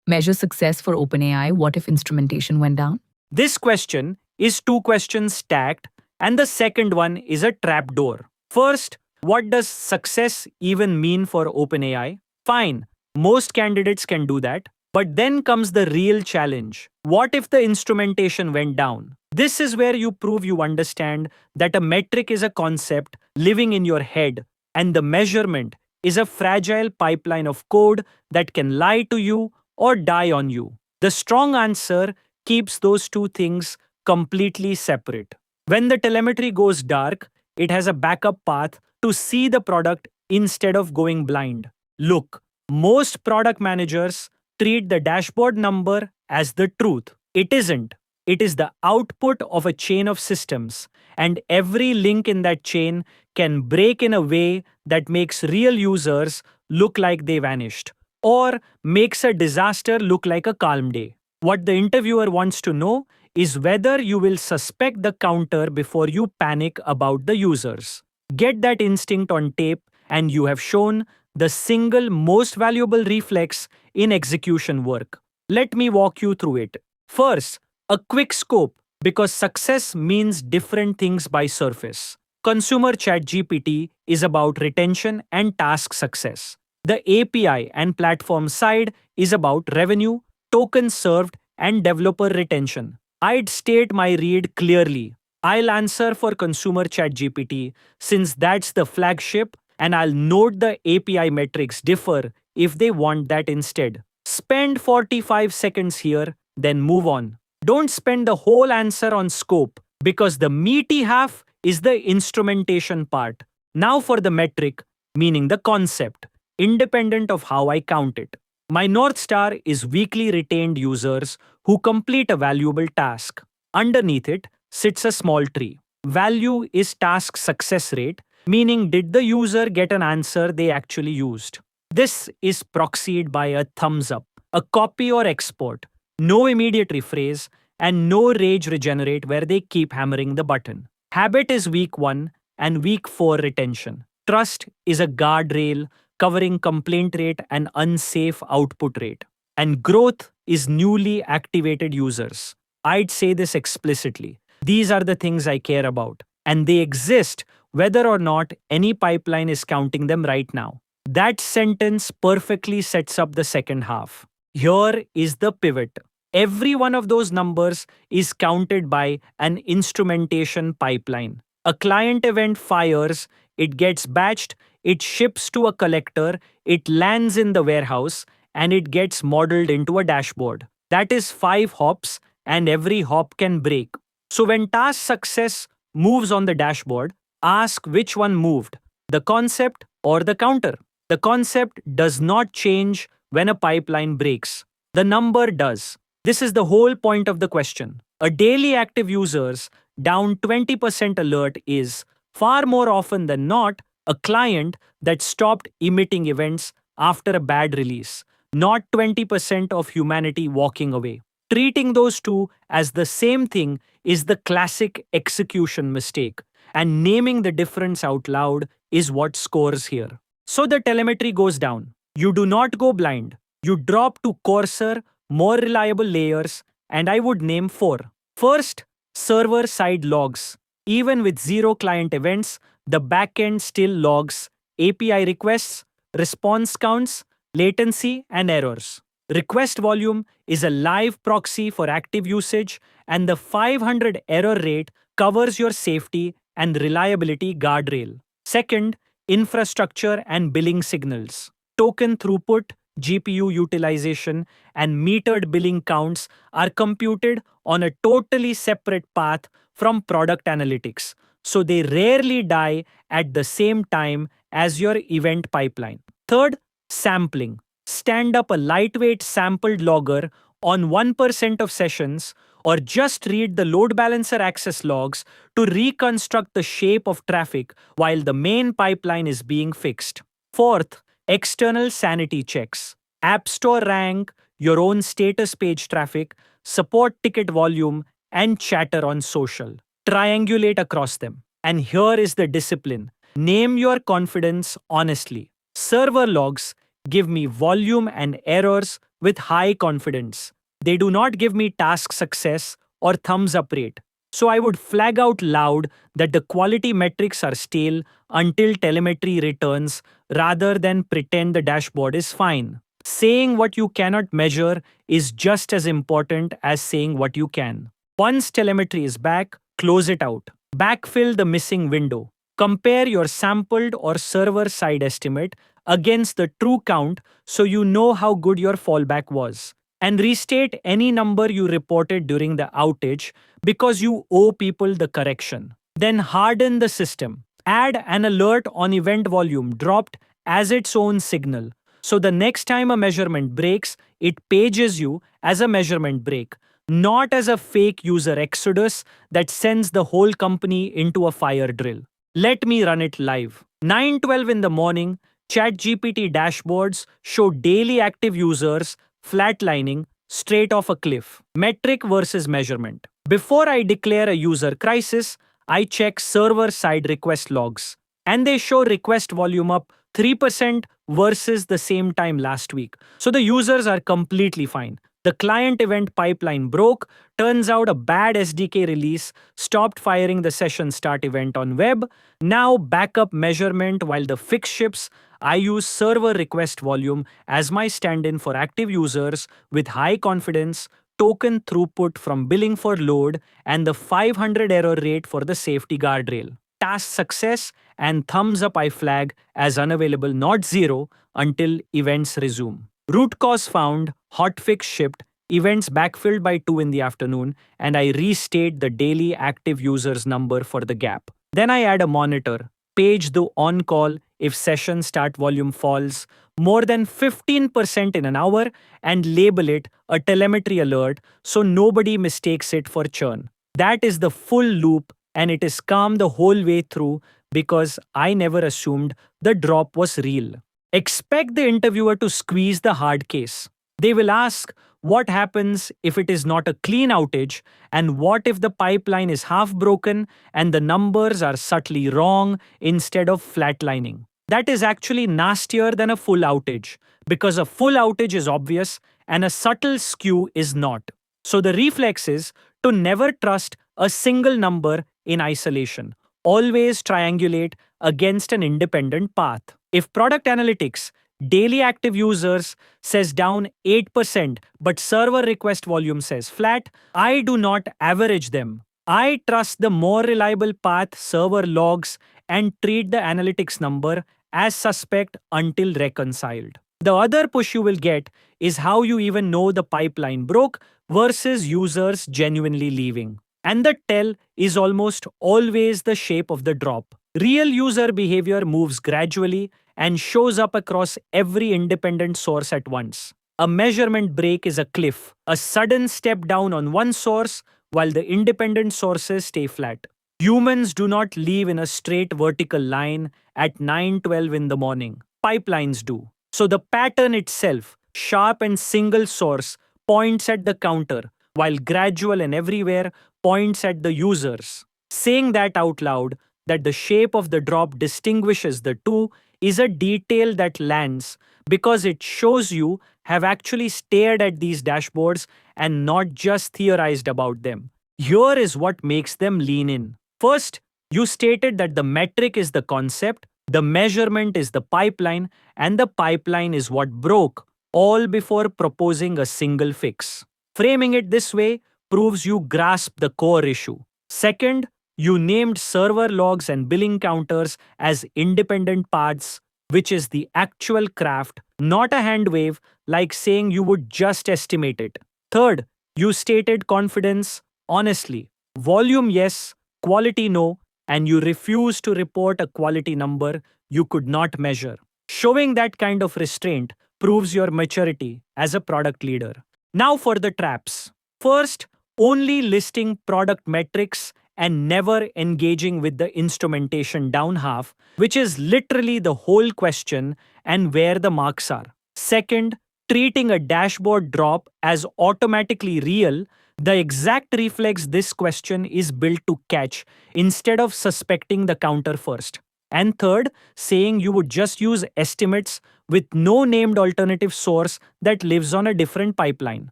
Measure success for OpenAI. What if instrumentation went down? This question is two questions stacked, and the second one is a trapdoor. First, what does success even mean for OpenAI? Fine, most candidates can do that. But then comes the real challenge. What if the instrumentation went down? This is where you prove you understand that a metric is a concept living in your head, and the measurement is a fragile pipeline of code that can lie to you or die on you. The strong answer keeps those two things completely separate. When the telemetry goes dark, it has a backup path to see the product instead of going blind. Look, most product managers treat the dashboard number as the truth. It isn't. It is the output of a chain of systems, and every link in that chain can break in a way that makes real users look like they vanished, or makes a disaster look like a calm day. What the interviewer wants to know is whether you will suspect the counter before you panic about the users. Get that instinct on tape, and you have shown the single most valuable reflex in execution work. Let me walk you through it. First, a quick scope, because success means different things by surface. Consumer ChatGPT is about retention and task success. The API and platform side is about revenue, tokens served, and developer retention. I'd state my read clearly. I'll answer for Consumer ChatGPT since that's the flagship, and I'll note the API metrics differ if they want that instead. Spend 45 seconds here, then move on. Don't spend the whole answer on scope, because the meaty half is the instrumentation part. Now for the metric, meaning the concept, independent of how I count it. My North Star is weekly retained users who complete a valuable task. Underneath it sits a small tree. Value is task success rate, meaning did the user get an answer they actually used. This is proxied by a thumbs up, a copy or export, no immediate rephrase, and no rage regenerate where they keep hammering the button. Habit is week 1 and week 4 retention. Trust is a guardrail covering complaint rate and unsafe output rate. And growth is newly activated users. I'd say this explicitly. These are the things I care about, and they exist whether or not any pipeline is counting them right now. That sentence perfectly sets up the second half. Here is the pivot. Every one of those numbers is counted by an instrumentation pipeline. A client event fires, it gets batched, it ships to a collector, it lands in the warehouse, and it gets modeled into a dashboard. That is 5 hops, and every hop can break. So when task success moves on the dashboard, ask which one moved, the concept or the counter. The concept does not change when a pipeline breaks. The number does. This is the whole point of the question. A daily active users down 20% alert is, far more often than not, a client that stopped emitting events after a bad release, not 20% of humanity walking away. Treating those two as the same thing is the classic execution mistake, and naming the difference out loud is what scores here. So the telemetry goes down. You do not go blind. You drop to coarser, more reliable layers, and I would name 4. First, server-side logs. Even with 0 client events, the backend still logs API requests, response counts, latency, and errors. Request volume is a live proxy for active usage, and the 500 error rate covers your safety and reliability guardrail. Second, infrastructure and billing signals. Token throughput, GPU utilization, and metered billing counts are computed on a totally separate path from product analytics, so they rarely die at the same time as your event pipeline. Third, sampling. Stand up a lightweight sampled logger on 1% of sessions, or just read the load balancer access logs to reconstruct the shape of traffic while the main pipeline is being fixed. Fourth, external sanity checks. App Store rank, your own status page traffic, support ticket volume, and chatter on social. Triangulate across them. And here is the discipline. Name your confidence honestly. Server logs give me volume and errors with high confidence. They do not give me task success or thumbs up rate. So I would flag out loud that the quality metrics are stale until telemetry returns rather than pretend the dashboard is fine. Saying what you cannot measure is just as important as saying what you can. Once telemetry is back, close it out. Backfill the missing window. Compare your sampled or server side estimate against the true count so you know how good your fallback was. And restate any number you reported during the outage because you owe people the correction. Then harden the system. Add an alert on event volume dropped as its own signal. So the next time a measurement breaks, it pages you as a measurement break, not as a fake user exodus that sends the whole company into a fire drill. Let me run it live. 9:12 in the morning, ChatGPT dashboards show daily active users flatlining straight off a cliff. Metric versus measurement. Before I declare a user crisis, I check server-side request logs, and they show request volume up 3% versus the same time last week. So the users are completely fine. The client event pipeline broke. Turns out a bad SDK release stopped firing the session start event on web. Now backup measurement while the fix ships. I use server request volume as my stand-in for active users with high confidence, token throughput from billing for load, and the 500 error rate for the safety guardrail. Task success and thumbs up I flag as unavailable, not zero, until events resume. Root cause found, hotfix shipped, events backfilled by 2 in the afternoon, and I restate the daily active users number for the gap. Then I add a monitor, page the on-call if session start volume falls more than 15% in an hour, and label it a telemetry alert so nobody mistakes it for churn. That is the full loop, and it is calm the whole way through because I never assumed the drop was real. Expect the interviewer to squeeze the hard case. They will ask, what happens if it is not a clean outage, and what if the pipeline is half broken and the numbers are subtly wrong instead of flatlining? That is actually nastier than a full outage, because a full outage is obvious and a subtle skew is not. So the reflex is to never trust a single number in isolation. Always triangulate against an independent path. If product analytics, daily active users says down 8%, but server request volume says flat, I do not average them. I trust the more reliable path, server logs, and treat the analytics number as suspect until reconciled. The other push you will get is how you even know the pipeline broke versus users genuinely leaving. And the tell is almost always the shape of the drop. Real user behavior moves gradually and shows up across every independent source at once. A measurement break is a cliff, a sudden step down on one source while the independent sources stay flat. Humans do not leave in a straight vertical line at 9:12 in the morning. Pipelines do. So the pattern itself, sharp and single source, points at the counter, while gradual and everywhere points at the users. Saying that out loud, that the shape of the drop distinguishes the two, is a detail that lands because it shows you have actually stared at these dashboards and not just theorized about them. Here is what makes them lean in. First, you stated that the metric is the concept, the measurement is the pipeline, and the pipeline is what broke, all before proposing a single fix. Framing it this way proves you grasp the core issue. Second, you named server logs and billing counters as independent paths, which is the actual craft, not a hand wave like saying you would just estimate it. Third, you stated confidence, honestly. Volume yes, quality no, and you refuse to report a quality number you could not measure. Showing that kind of restraint proves your maturity as a product leader. Now for the traps. First, only listing product metrics and never engaging with the instrumentation down half, which is literally the whole question and where the marks are. Second, treating a dashboard drop as automatically real, the exact reflex this question is built to catch instead of suspecting the counter first. And third, saying you would just use estimates with no named alternative source that lives on a different pipeline.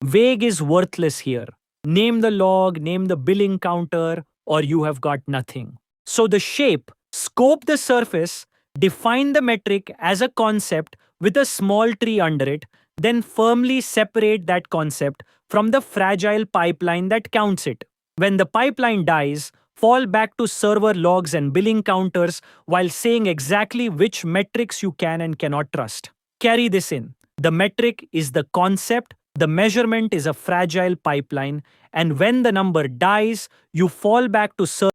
Vague is worthless here. Name the log, name the billing counter, or you have got nothing. So the shape, scope the surface, define the metric as a concept with a small tree under it, then firmly separate that concept from the fragile pipeline that counts it. When the pipeline dies, fall back to server logs and billing counters while saying exactly which metrics you can and cannot trust. Carry this in. The metric is the concept, the measurement is a fragile pipeline, and when the number dies, you fall back to server